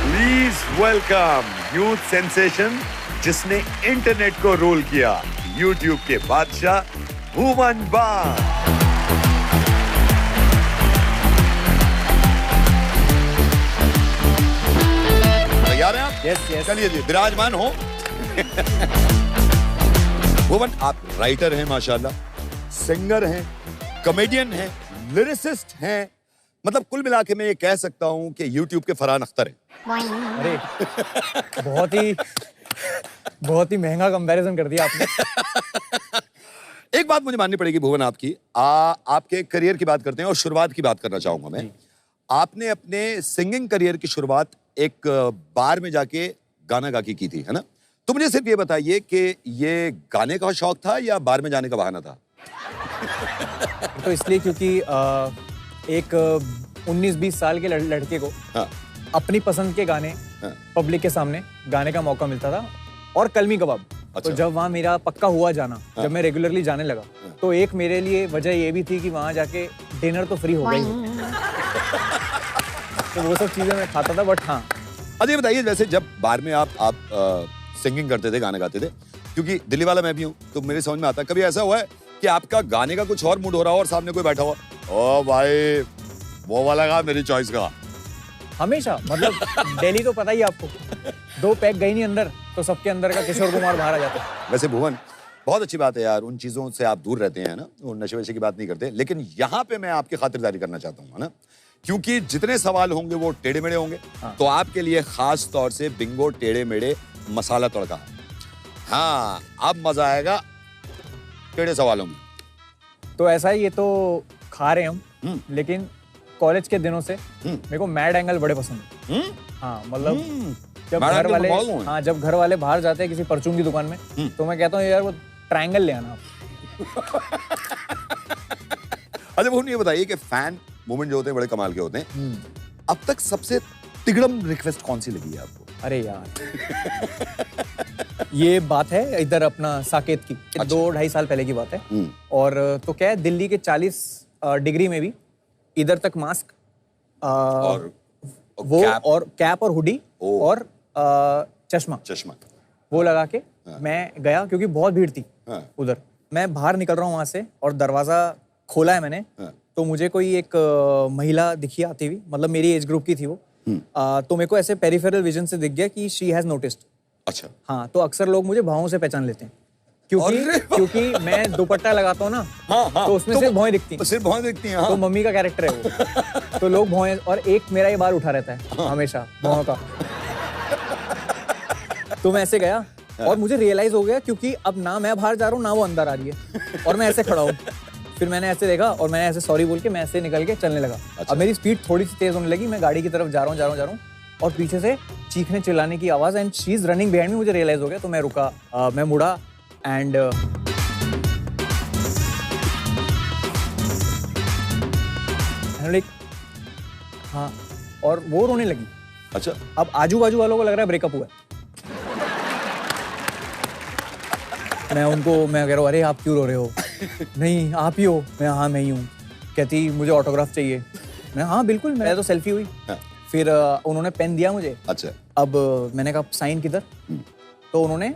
Please welcome youth sensation जिसने internet को role किया, यूट्यूब के बादशाह भुवन बाम। तैयार हैं आप? यस। चलिए जी, विराजमान हो। भुवन, आप राइटर हैं माशाल्लाह, सिंगर हैं, कॉमेडियन हैं, लिरिसिस्ट हैं, मतलब कुल मिला के मैं ये कह सकता हूं कि यूट्यूब के फरहान अख्तर हैं। अरे बहुत ही महंगा कंपैरिजन कर दिया आपने। एक बात मुझे माननी पड़ेगी भुवन आपकी, आपके करियर की बात करते हैं और शुरुआत की बात करना चाहूंगा मैं। आपने अपने सिंगिंग करियर की शुरुआत एक बार में जाके गाना गा के की थी, है ना? तो मुझे सिर्फ ये बताइए कि ये गाने का शौक था या बार में जाने का बहाना था? तो इसलिए क्योंकि एक 19-20 साल के लड़के को अपनी पसंद के गाने पब्लिक के सामने गाने का मौका मिलता था, और कलमी कबाब। तो जब वहाँ मेरा पक्का हुआ जाना, जब मैं रेगुलरली जाने लगा, तो एक मेरे लिए वजह ये भी थी कि वहाँ जाके डिनर तो फ्री हो गई, तो वो सब चीजें मैं खाता था। बट हाँ, अच्छा बताइए, वैसे जब बार में आप सिंगिंग करते थे, गाना गाते थे, क्योंकि दिल्ली वाला मैं भी हूँ, तो मेरे समझ में आता है, कभी ऐसा हुआ है कि आपका गाने का कुछ और मूड हो रहा हो और सामने कोई बैठा हुआ, ओ भाई वो वाला गा मेरी चॉइस का? हमेशा, मतलब दिल्ली तो पता ही आपको, 2 पैक गई नहीं अंदर तो सबके अंदर का किशोर कुमार बाहर आ जाता है। वैसे भुवन, बहुत अच्छी बात है यार, उन चीजों से आप दूर रहते हैं ना, वो नशे वशे की बात नहीं करते, लेकिन यहाँ पे मैं आपकी खातिरदारी करना चाहता हूँ, है ना, क्योंकि जितने सवाल होंगे वो टेढ़े मेढ़े होंगे। तो आपके लिए खास तौर से बिंगो टेढ़े मेढ़े मसाला तड़का। हाँ, अब मजा आएगा टेढ़े सवालों में। तो ऐसा ही, ये तो खा रहे हम, लेकिन कॉलेज के दिनों से मेरे को मैड एंगल बड़े पसंद है। हाँ, मतलब जब घर वाले बाहर जाते हैं किसी परचून की दुकान में, तो मैं कहता हूँ यार वो ट्रायंगल ले आना। अच्छा भुवन, ये बताइए कि फैन मोमेंट जो होते हैं बड़े कमाल के होते हैं। अब तक सबसे तिगड़म रिक्वेस्ट कौन सी लगी है आपको? अरे यार ये बात है इधर अपना साकेत की, 2-2.5 साल पहले की बात है। और तो क्या है, दिल्ली के 40 डिग्री में भी इधर तक मास्क और कैप और हुडी और चश्मा वो लगा के मैं गया, क्योंकि बहुत भीड़ थी उधर। मैं बाहर निकल रहा हूँ वहां से और दरवाजा खोला है मैंने, तो मुझे कोई एक महिला दिखी आती हुई, मतलब मेरी एज ग्रुप की थी वो। तो मेरे को ऐसे पेरिफेरल विजन से दिख गया कि शी हैज नोटिस्ड। अच्छा। हाँ, तो अक्सर लोग मुझे भावों से पहचान लेते हैं, क्योंकि मैं दुपट्टा लगाता हूँ ना। तो उसमें सिर्फ भौएं दिखती हैं। तो मम्मी का कैरेक्टर है वो। तो लोग भौएं, और एक मेरा ये बार उठा रहता है हमेशा भौं का। तो मैं ऐसे गया और मुझे रियलाइज हो गया, क्योंकि अब ना मैं बाहर जा रहा हूँ ना वो अंदर आ रही है, और मैं ऐसे खड़ा हूँ। फिर मैंने ऐसे देखा और मैंने ऐसे सॉरी बोल के मैं ऐसे निकल के चलने लगा। अब मेरी स्पीड थोड़ी सी तेज होने लगी, मैं गाड़ी की तरफ जा रहा हूँ और पीछे से चीखने चिल्लाने की आवाज, and she is running behind me. मुझे रियलाइज हो गया, तो मैं रुका, मैं मुड़ा एंड हाँ, और वो रोने लगी। अच्छा। अब आजू बाजू वालों को लग रहा है ब्रेकअप हुआ है। मैं कह रहा हूँ अरे आप क्यों रो रहे हो? नहीं आप ही हो? मैं ही हूँ। कहती मुझे ऑटोग्राफ चाहिए। मैं हाँ बिल्कुल, मैं तो सेल्फी हुई। फिर उन्होंने पेन दिया मुझे। अच्छा। अब मैंने कहा साइन किधर? तो उन्होंने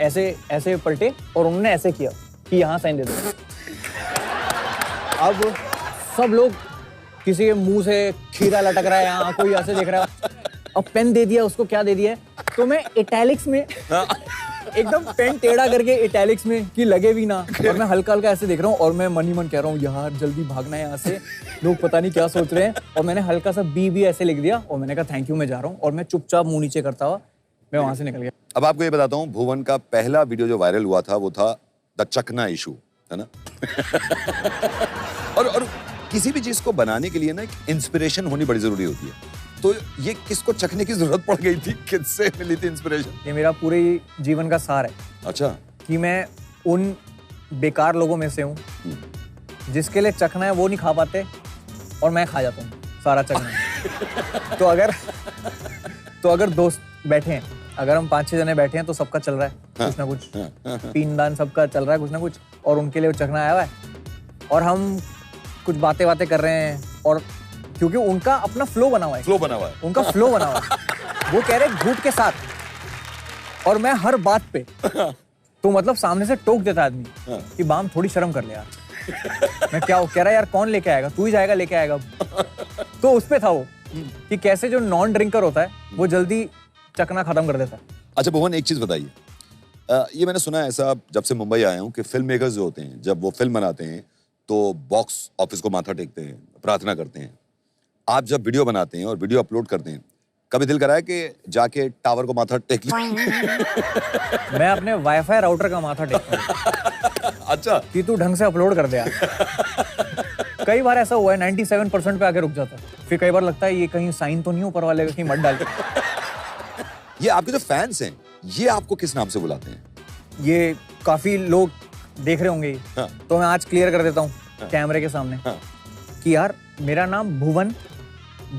ऐसे ऐसे पलटे और उन्होंने ऐसे किया कि यहाँ साइन दे दो। अब सब लोग, किसी के मुंह से खीरा लटक रहा है, यहाँ कोई ऐसे देख रहा है। अब पेन दे दिया उसको, क्या दे दिया है, तो मैं इटैलिक्स में एकदम पेन टेढ़ा करके इटैलिक्स में कि लगे भी ना, और मैं हल्का हल्का ऐसे देख रहा हूँ और मैं मन ही मन कह रहा हूँ यार जल्दी भागना है यहाँ से, लोग पता नहीं क्या सोच रहे हैं। और मैंने हल्का सा बी ऐसे लिख दिया और मैंने कहा थैंक यू, मैं जा रहा हूँ। और मैं चुपचाप मुंह नीचे करता हुआ मैं वहां से निकल गया। अब आपको ये बताता हूँ, भुवन का पहला वीडियो जो वायरल हुआ था वो था द चकना इशू, है ना? और किसी भी चीज को बनाने के लिए ना एक इंस्पिरेशन होनी बड़ी जरूरी होती है। तो ये किसको चखने की जरूरत पड़ गई थी, किससे मिली थी इंस्पिरेशन? ये मेरा पूरे जीवन का सार है। अच्छा। कि मैं उन बेकार लोगों में से हूँ जिसके लिए चखना है वो नहीं खा पाते और मैं खा जाता हूँ सारा चखना। तो अगर दोस्त बैठे हैं, अगर हम 5-6 जने बैठे हैं तो सबका चल रहा है कुछ ना कुछ, पीनदान सबका चल रहा है कुछ ना कुछ, और उनके लिए वो चखना आया हुआ है और हम कुछ बातें कर रहे हैं और क्योंकि उनका अपना फ्लो बना हुआ है, फ्लो बना हुआ है। उनका फ्लो बना हुआ है। वो कह रहे घूट के साथ, और मैं हर बात पे तो मतलब सामने से टोक देता आदमी कि बाम थोड़ी शर्म कर ले यार। मैं क्या कह रहा यार, कौन लेके आएगा, तू ही जाएगा लेके आएगा। तो उस पे था वो कि कैसे जो नॉन ड्रिंकर होता है वो जल्दी चकना खत्म कर देता है। अच्छा भुवन, एक चीज बताइए, ये मैंने सुना है ऐसा जब से मुंबई आया हूँ कि फिल्म मेकर्स जो होते हैं जब वो फिल्म बनाते हैं तो बॉक्स ऑफिस को माथा टेकते हैं, प्रार्थना करते हैं। आप जब वीडियो बनाते हैं और वीडियो अपलोड करते हैं, कभी दिल करा है कि जाके टावर को माथा टेक ले? मैं अपने वाईफाई राउटर का माथा टेकता हूँ। अच्छा, कि तू ढंग से अपलोड कर दे यार। कई बार ऐसा हुआ है 97% पे आके रुक जाता है, फिर कई बार लगता है ये कहीं साइन तो नहीं ऊपर वाले का, कहीं मत डाल। ये आपके जो फैंस हैं ये आपको किस नाम से बुलाते हैं? ये काफी लोग देख रहे होंगे ये। हाँ। तो मैं आज क्लियर कर देता हूँ कैमरे के सामने कि यार मेरा नाम भुवन,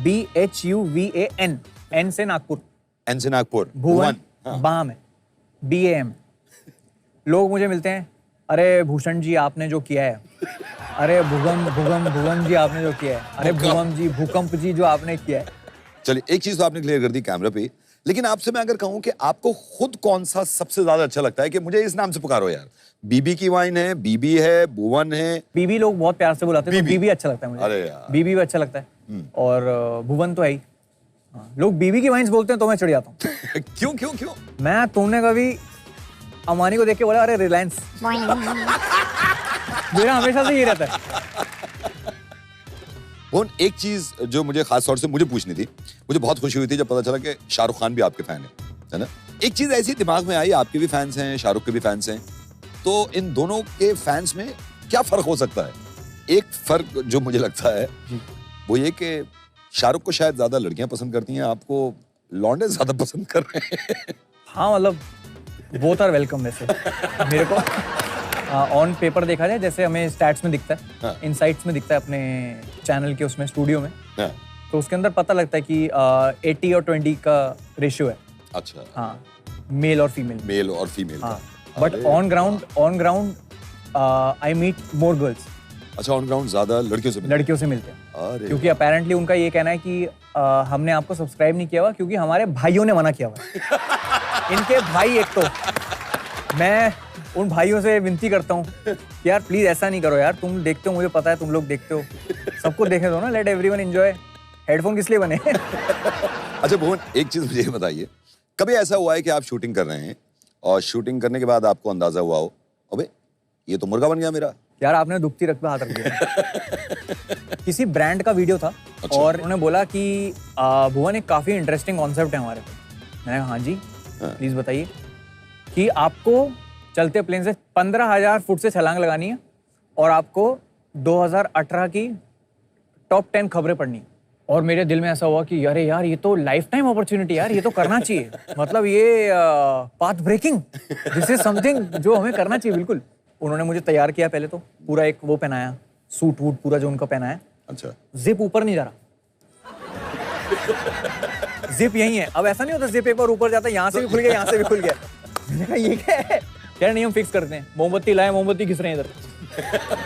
BHUVAN, N से नागपुर, एन से नागपुर, भुवन बाम है, BAM। लोग मुझे मिलते हैं, अरे भूषण जी आपने जो किया है, अरे भुवन जी आपने जो किया है, अरे भुवन जी, भूकंप जी जो आपने किया है। चलिए, एक चीज तो आपने क्लियर कर दी कैमरा पे, लेकिन आपसे मैं अगर कहूं कि आपको खुद कौन सा सबसे ज्यादा अच्छा लगता है कि मुझे इस नाम से पुकारो यार, बीबी की वाइन है, बीबी है, भुवन है। बीबी लोग बहुत प्यार से बुलाते हैं, तो बीबी अच्छा लगता है मुझे। अरे यार, बीबी भी अच्छा लगता है, और भुवन तो है ही। हाँ, लोग बीबी की वाइन्स बोलते हैं तो मैं चिढ़ जाता हूँ। क्यों? मैं, तुमने कभी अमानी को देख के बोला अरे रिलायंस? मेरा हमेशा से ये रहता है। भुवन, एक चीज जो मुझे खास तौर से मुझे पूछनी थी, मुझे बहुत खुशी हुई थी जब पता चला कि शाहरुख खान भी आपके फैन है ना? एक चीज ऐसी दिमाग में आई, आपके भी फैंस हैं, शाहरुख के भी फैंस हैं, तो इन दोनों के फैंस में क्या फर्क हो सकता है? एक फर्क जो मुझे लगता है वो ये कि शाहरुख को शायद ज्यादा लड़कियां पसंद करती हैं, आपको लौंडे ज्यादा पसंद कर रहे हैं। हाँ, मतलब बोथ आर वेलकम। वैसे मेरे को ऑन पेपर देखा जाए, जैसे हमें स्टैट्स में दिखता है, इनसाइट्स में दिखता है अपने चैनल के उसमें स्टूडियो में, तो उसके अंदर पता लगता है कि 80 और 20 का रेशियो है। अच्छा। हाँ, मेल और फीमेल। मेल और फीमेल। हाँ, but on ground I meet more girls. अच्छा, ऑन ग्राउंड ज्यादा लड़कियों से मिलते हैं। क्योंकि अपेरेंटली उनका ये कहना है कि हमने आपको सब्सक्राइब नहीं किया हुआ क्योंकि हमारे भाइयों ने मना किया हुआ। इनके भाई, एक तो मैं उन भाइयों से विनती करता हूँ कि यार प्लीज ऐसा नहीं करो यार, तुम देखते हो, मुझे पता है तुम लोग देखते हो, सबको देखने दो ना, लेट एवरीवन एंजॉय। हेडफोन किस लिए बने? अच्छा भुवन, एक चीज मुझे बताइए, कभी ऐसा हुआ है कि आप शूटिंग कर रहे हैं और शूटिंग करने के बाद आपको अंदाजा हुआ हो, अबे ये तो मुर्गा बन गया मेरा? यार आपने दुखती रख पे हाथ रख दिया। किसी ब्रांड का वीडियो था। अच्छा। और उन्होंने बोला कि भुवन एक काफी इंटरेस्टिंग कॉन्सेप्ट है हमारे पे। मैंने कहा हाँ जी, प्लीज बताइए। कि आपको चलते प्लेन से 15,000 फुट से छलांग लगानी है और आपको 2018 की टॉप 10 खबरें पढ़नी है। और मेरे दिल में ऐसा हुआ कि अरे यार ये तो लाइफ टाइम अपॉर्चुनिटी यार, ये तो करना चाहिए। मतलब ये path breaking, this is something जो हमें करना चाहिए बिल्कुल। उन्होंने मुझे तैयार किया, पहले तो पूरा एक वो पहनाया, सूट वूट पूरा जो उनका पहनाया। अच्छा। जिप ऊपर नहीं जा रहा, जिप यही है। अब ऐसा नहीं होता जिप एक बार ऊपर जाता है, यहाँ से भी खुल गया, यहाँ से भी खुल गया। मैंने कहा ये क्या है? क्या नहीं, हम फिक्स करते हैं। मोमबत्ती लाए, मोमबत्ती घिस रहे हैं इधर,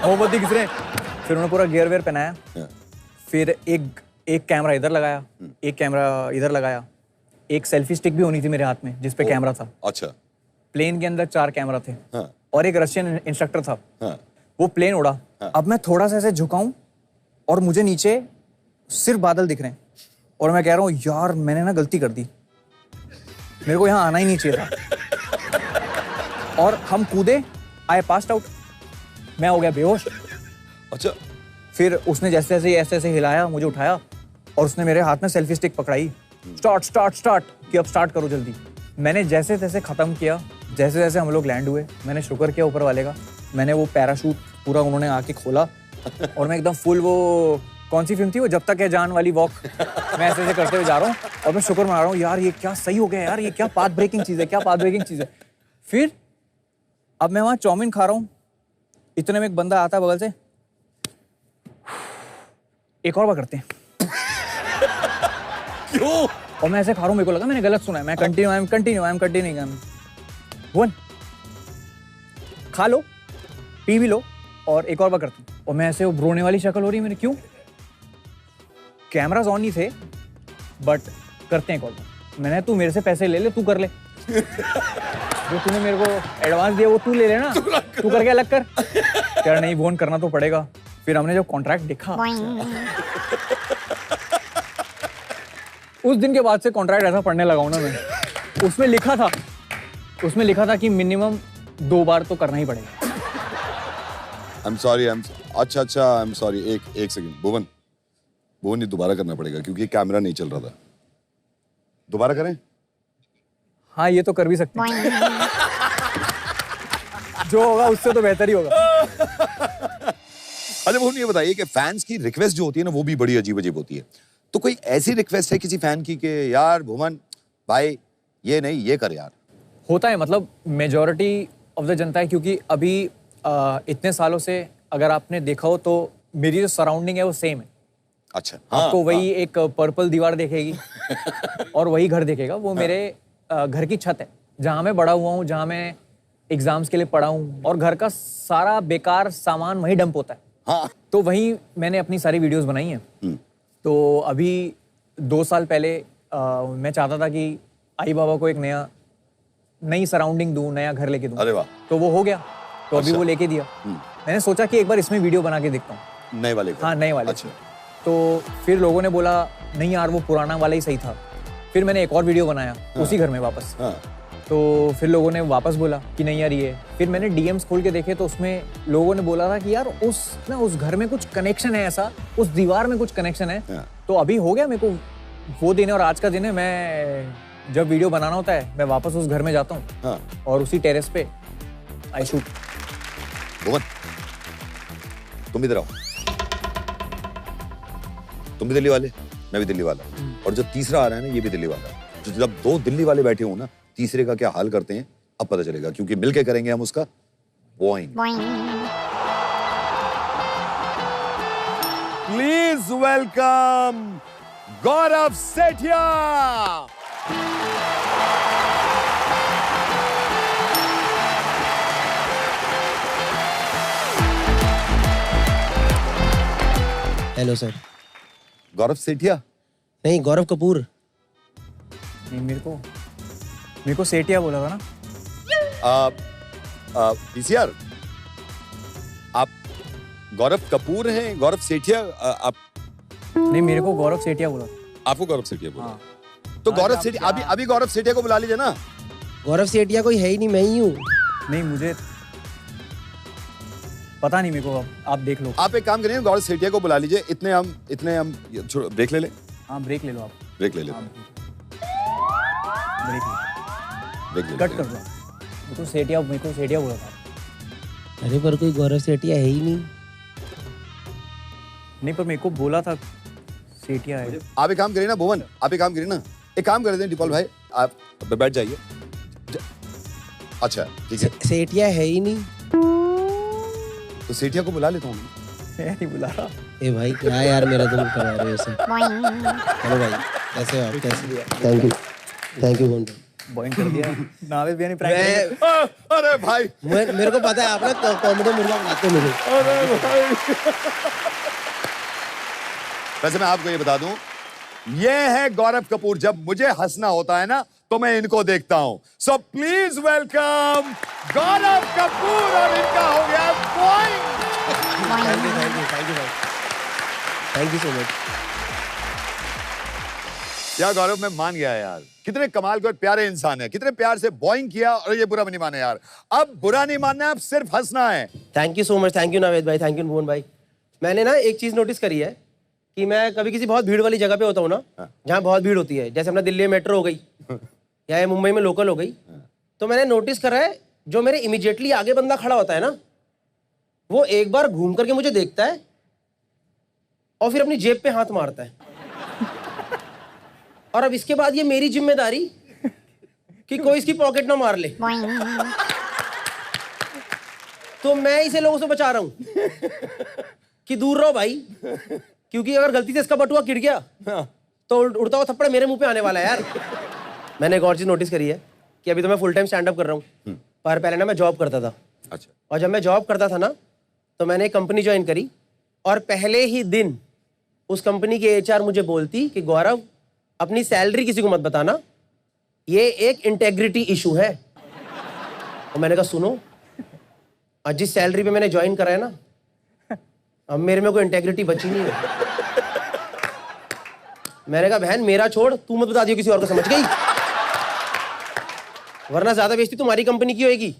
मोमबत्ती घिस रहे हैं। फिर उन्होंने पूरा गियर वेयर पहनाया, फिर एक कैमरा इधर लगाया, एक कैमरा इधर लगाया, एक सेल्फी स्टिक भी होनी थी मेरे हाथ में जिस पे कैमरा था। अच्छा। प्लेन के अंदर 4 कैमरा थे। हाँ। और एक रशियन इंस्ट्रक्टर था। हाँ। वो प्लेन उड़ा। हाँ। अब मैं थोड़ा सा ऐसे झुकाऊं और मुझे नीचे सिर्फ बादल दिख रहे हैं और मैं कह रहा हूँ यार मैंने ना गलती कर दी, मेरे को यहाँ आना ही नहीं चाहिए था। और हम कूदे, आई पास्ड आउट, मैं हो गया बेहोश। अच्छा। फिर उसने जैसे ऐसे हिलाया, मुझे उठाया और उसने मेरे हाथ में सेल्फी स्टिक पकड़ाई। स्टार्ट कि अब स्टार्ट करो जल्दी। मैंने जैसे तैसे खत्म किया, जैसे जैसे हम लोग लैंड हुए, मैंने शुक्र किया ऊपर वाले का। मैंने वो पैराशूट पूरा उन्होंने आके खोला और मैं एकदम फुल, वो कौन सी फिल्म थी वो, जब तक है जान वाली वॉक, मैं ऐसे करते हुए जा रहा हूँ और मैं शुक्र मना रहा हूँ यार ये क्या सही हो गया यार, ये क्या पाथ ब्रेकिंग चीज़ है, क्या पाथ ब्रेकिंग चीज़ है। फिर अब मैं वहाँ चाउमीन खा रहा हूँ, इतने में एक बंदा आता है बगल से, एक और बार करते हैं। क्यों? और मैं ऐसे खा रहा हूँ, मेरे को लगा मैंने गलत सुना है। मैं कंटिन्यू वन, खा लो, पी भी लो और एक और बार करते हैं। और मैं ऐसे, वो रोने वाली शक्ल हो रही है मेरी, क्यों? कैमराज ऑन नहीं थे, बट करते हैं कॉल। मैंने, तू मेरे से पैसे ले ले, तू कर ले। जो तूने मेरे को एडवांस दिया वो तू ले लेना, तू करके अलग कर। यार नहीं, फोन करना तो पड़ेगा। फिर हमने जब कॉन्ट्रैक्ट देखा, उस दिन के बाद से कॉन्ट्रैक्ट ऐसा पढ़ने लगा हूं ना मैं। उसमें लिखा था कि मिनिमम 2 बार तो करना ही पड़ेगा। I'm sorry, अच्छा, I'm sorry, एक सेकंड, भुवन ये दोबारा करना पड़ेगा क्योंकि कैमरा नहीं चल रहा था। दोबारा करें? हाँ, ये तो कर भी सकते हैं। जो होगा उससे तो बेहतर ही होगा। अच्छा भुवन, ये बताइए कि फैंस की रिक्वेस्ट जो होती है ना, वो भी बड़ी अजीब होती है। तो कोई ऐसी रिक्वेस्ट है किसी फैन की कि यार भुवन भाई ये नहीं, ये कर यार? होता है, मतलब मेजॉरिटी ऑफ द जनता है, क्योंकि अभी इतने सालों से अगर आपने देखा हो तो मेरी जो सराउंडिंग है वो सेम है। अच्छा, आपको वही एक पर्पल दीवार देखेगी और वही घर देखेगा। वो मेरे घर की छत है, जहाँ मैं बड़ा हुआ हूँ, जहाँ मैं एग्जाम्स के लिए पढ़ा हूँ, और घर का सारा बेकार सामान वही डंप होता है। तो वहीं मैंने अपनी सारी वीडियोस बनाई हैं। तो अभी 2 साल पहले मैं चाहता था कि आई बाबा को एक नई सराउंडिंग दूं, नया घर लेके दूं। अरे वाह। तो वो हो गया, तो अभी वो लेके दिया। मैंने सोचा कि एक बार इसमें वीडियो बना के देखता हूँ, नए वाले को। हाँ, नए वाले। अच्छा। तो फिर लोगों ने बोला नहीं यार, वो पुराना वाला ही सही था। फिर मैंने एक और वीडियो बनाया उसी घर में वापस। तो फिर लोगों ने वापस बोला कि नहीं यार ये। फिर मैंने डीएम्स खोल के देखे तो उसमें लोगों ने बोला था कि यार उस घर में कुछ कनेक्शन है, ऐसा उस दीवार में कुछ कनेक्शन है। तो अभी हो गया, मेरे को वो दिन है और आज का दिन है। मैं जब वीडियो बनाना होता है मैं वापस उस घर में जाता हूँ और उसी टेरेस पे आई शूट। भुवन, तुम इधर आओ। तुम भी दिल्ली वाले, मैं भी दिल्ली वाला, और जो तीसरा आ रहा है ना, ये भी दिल्ली वाला। तो जब 2 दिल्ली वाले बैठे हो ना, तीसरे का क्या हाल करते हैं अब पता चलेगा, क्योंकि मिलके करेंगे हम उसका बॉइंग। Please welcome Gaurav Sethia. Hello sir. Gaurav Sethia नहीं, गौरव कपूर। नहीं, मेरे को सेठिया बोला था ना। पीसीआर, आप गौरव कपूर हैं? गौरव सेठिया आप? नहीं, मेरे को गौरव सेठिया बोला। आपको गौरव सेठिया बोला? तो गौरव सेठिया, अभी गौरव सेठिया को बुला लीजिए ना। गौरव सेठिया कोई है ही नहीं, मैं ही हूँ। नहीं, मुझे पता नहीं, मेरे को आप देख लो। आप एक काम करिए, गौरव सेठिया को बुला लीजिए। इतने हम ब्रेक ले लें। हाँ, ब्रेक ले लो आप। ब्रेक ले लेते हैं। ब्रेक ले कट कर दो। मेरे को सेठिया बोला था। अरे पर कोई गौरव सेठिया है ही नहीं। नहीं, पर मेरे को बोला था सेठिया है। आप एक काम करिए ना भुवन, आप एक काम करिए ना, एक काम कर दें दीपाल भाई, आप बैठ जाइए। अच्छा ठीक है। सेठिया है ही नहीं तो सेठिया को बुला लेता हूँ। मैं नहीं बुला रहा। ए भाई क्या यार, मेरा दिल करवा रहे हो ऐसे। हेलो भाई, कैसे हो आप? कैसे? Thank you Bhuvan. बॉइंग कर दिया। नावेद भैया ने प्रैंक। अरे भाई, मेरे को पता है आप ना कॉमेडी मुर्गा बनाते हो मुझे। अरे भाई। वैसे मैं आपको ये बता दूं, ये है गौरव कपूर। जब मुझे हंसना होता है ना तो मैं इनको देखता हूं। सो प्लीज वेलकम गौरव कपूर, और इनका हो गया Boeing. Thank you so much. यार गौरव, मैं मान गया यार, कितने कमाल के और प्यारे इंसान है। कितने प्यार से बॉइंग किया, और ये बुरा नहीं माना यार। अब बुरा नहीं मानना है, अब सिर्फ हंसना है। Thank you so much. Thank you Naved भाई, थैंक यू भुवन भाई। मैंने ना एक चीज नोटिस करी है कि मैं कभी किसी बहुत भीड़ वाली जगह पे होता हूँ ना, जहाँ बहुत भीड़ होती है, जैसे अपना दिल्ली में मेट्रो हो गई या मुंबई में लोकल हो गई, तो मैंने नोटिस करा है जो मेरे इमीडिएटली आगे बंदा खड़ा होता है ना, वो एक बार घूम करके मुझे देखता है और फिर अपनी जेब पे हाथ मारता है। और अब इसके बाद ये मेरी जिम्मेदारी कि कोई इसकी पॉकेट ना मार ले। तो मैं इसे लोगों से बचा रहा हूं कि दूर रहो भाई, क्योंकि अगर गलती से इसका बटुआ गिर गया तो उड़ता हुआ थप्पड़ मेरे मुंह पे आने वाला है यार। मैंने एक और चीज नोटिस करी है कि अभी तो मैं फुल टाइम स्टैंड अप कर रहा हूँ, पर पहले ना मैं जॉब करता था। अच्छा। और जब मैं जॉब करता था ना तो मैंने एक कंपनी ज्वाइन करी और पहले ही दिन उस कंपनी की एचआर मुझे बोलती कि गौरव अपनी सैलरी किसी को मत बताना, ये एक इंटेग्रिटी इशू है। और मैंने कहा सुनो, आज जिस सैलरी पे मैंने ज्वाइन करा है ना, अब मेरे में कोई इंटेग्रिटी बची नहीं है। मैंने कहा बहन मेरा छोड़, तू मत बता दियो किसी और को, समझ गई? वरना ज्यादा बेइज्जती तुम्हारी कंपनी की होगी।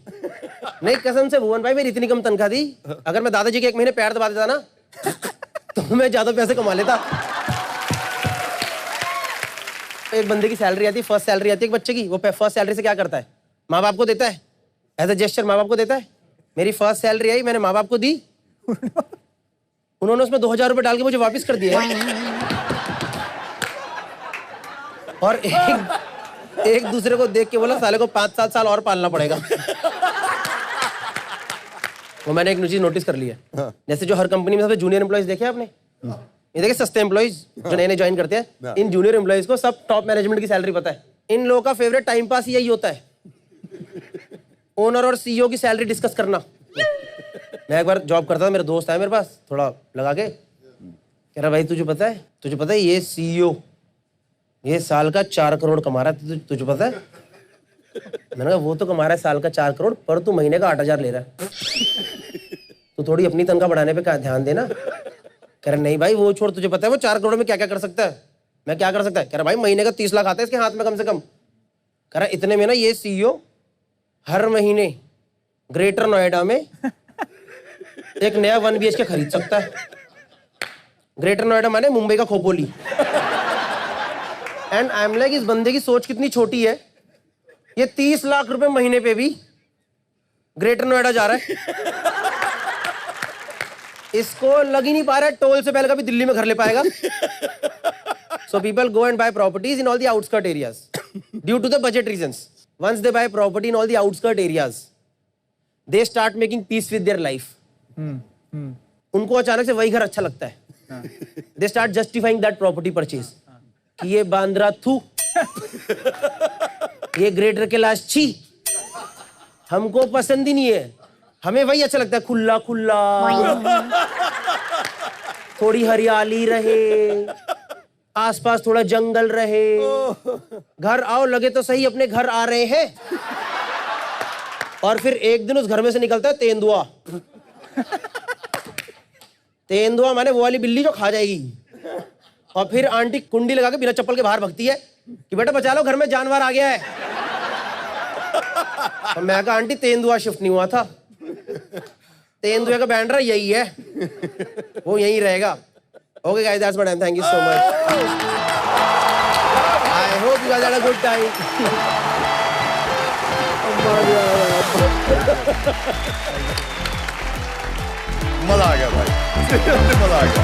नहीं कसम से भुवन भाई, मेरी इतनी कम तनख्वाह थी, अगर मैं दादाजी के 1 महीने पैर दबा देता ना तो मैं ज्यादा पैसे कमा लेता। एक बंदे की सैलरी आती है, फर्स्ट सैलरी आती है एक बच्चे की, वो फर्स्ट सैलरी से क्या करता है? माँ बाप को देता है, एज ए जेस्चर माँ बाप को देता है। मेरी फर्स्ट सैलरी आई, मैंने माँ बाप को दी, उन्होंने उसमें 2000 रुपए डाल के मुझे वापस कर दिया। और एक दूसरे को देख के बोला साले को 5-7 साल और पालना पड़ेगा। वो मैंने एक चीज नोटिस कर लिया, जैसे जो हर कंपनी में सबसे जूनियर एम्प्लॉइज देखे आपने, ये देखे सस्ते एम्प्लॉइज जो नए नए ज्वाइन करते हैं, इन जूनियर एम्प्लॉइज को सब टॉप मैनेजमेंट की सैलरी पता है। इन लोगों का फेवरेट टाइम पास यही होता है, ओनर और सीईओ की सैलरी डिस्कस करना। मैं एक बार जॉब करता था, मेरा दोस्त आया मेरे पास थोड़ा लगा के, कह रहा भाई तुझे पता है ये सीईओ ये साल का 4 करोड़ कमा रहा है, तुझे पता है? मैंने कहा वो तो कमा रहा है साल का 4 करोड़, पर तू महीने का 8,000 ले रहा है, तू थोड़ी अपनी तनख्वाह बढ़ाने पे ध्यान देना। कह रहा नहीं भाई वो छोड़, तुझे पता है वो 4 करोड़ में क्या क्या कर सकता है? मैं क्या कर सकता है? कह रहा भाई महीने का 30 लाख आता है इसके हाथ में कम से कम। कह रहा इतने में ना ये सीईओ हर महीने ग्रेटर नोएडा में एक नया 1 BHK खरीद सकता है। ग्रेटर नोएडा माने मुंबई का Khopoli. And I am like, इस बंदे की सोच कितनी छोटी है, ये 30 लाख रुपए महीने पे भी ग्रेटर नोएडा जा रहा है। इसको लग ही नहीं पा रहा है टोल से पहले कभी दिल्ली में घर ले पाएगा। So people go and buy properties in all the outskirt areas due to the budget reasons. Once they buy property in all the outskirt areas, they start making peace with their life. उनको अचानक से वही घर अच्छा लगता है। They start justifying that property purchase कि ये बांद्रा थू, ये ग्रेटर कैलाश छी, हमको पसंद ही नहीं है, हमें वही अच्छा लगता है, खुला खुला, थोड़ी हरियाली रहे, आसपास थोड़ा जंगल रहे, घर आओ लगे तो सही अपने घर आ रहे हैं। और फिर एक दिन उस घर में से निकलता है तेंदुआ। तेंदुआ माने वो वाली बिल्ली जो खा जाएगी। और फिर आंटी कुंडी लगा के बिना चप्पल के बाहर भगती है कि बेटा बचा लो घर में जानवर आ गया है। और मैं कहा आंटी तेंदुआ शिफ्ट नहीं हुआ था, तेंदुए का बैंड्रा यही है, वो यही रहेगा। Okay guys, that's my time, thank you so much, I hope you guys had a good time. मजा आ गया भाई, मजा आ गया।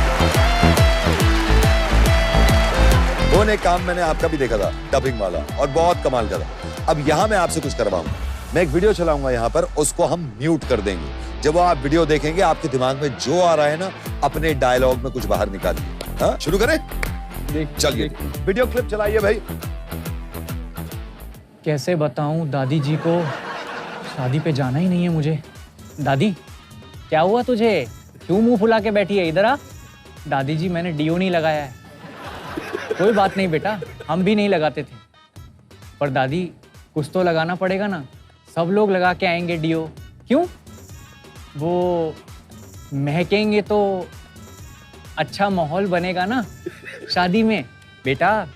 वो ने काम मैंने आपका भी देखा था, डबिंग वाला, और बहुत कमाल का था। अब यहाँ मैं आपसे कुछ करवाऊंगा, मैं एक वीडियो चलाऊंगा यहाँ पर, उसको हम म्यूट कर देंगे। जब आप वीडियो देखेंगे आपके दिमाग में जो आ रहा है ना, अपने डायलॉग में कुछ बाहर निकालिए। हाँ, शुरू करें? चलिए वीडियो क्लिप चलाइए भाई। कैसे बताऊं दादी जी को शादी पे जाना ही नहीं है मुझे। दादी क्या हुआ तुझे, क्यों मुंह फुला के बैठी है? इधर आ। दादी जी मैंने डीओ नहीं लगाया है। कोई बात नहीं बेटा, हम भी नहीं लगाते थे, पर दादी कुछ तो लगाना पड़ेगा ना, सब लोग लगा के आएंगे डीओ। क्यों? वो महकेंगे तो अच्छा माहौल बनेगा ना शादी में। बेटा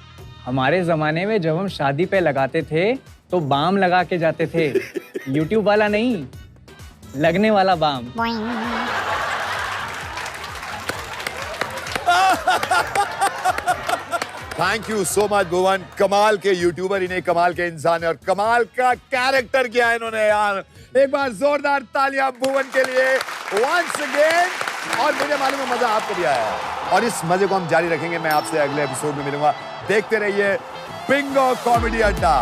हमारे ज़माने में जब हम शादी पे लगाते थे तो बाम लगा के जाते थे, यूट्यूब वाला नहीं, लगने वाला balm. Thank you so much Bhuvan, कमाल के यूट्यूबर, इन्हें कमाल के इंसान है और कमाल का कैरेक्टर किया है इन्होंने यार। एक बार जोरदार तालियां भुवन के लिए वंस अगेन। और मुझे मालूम है मजा आपको भी आया है और इस मजे को हम जारी रखेंगे। मैं आपसे अगले एपिसोड में मिलूंगा। देखते रहिए बिंगो कॉमेडी अड्डा।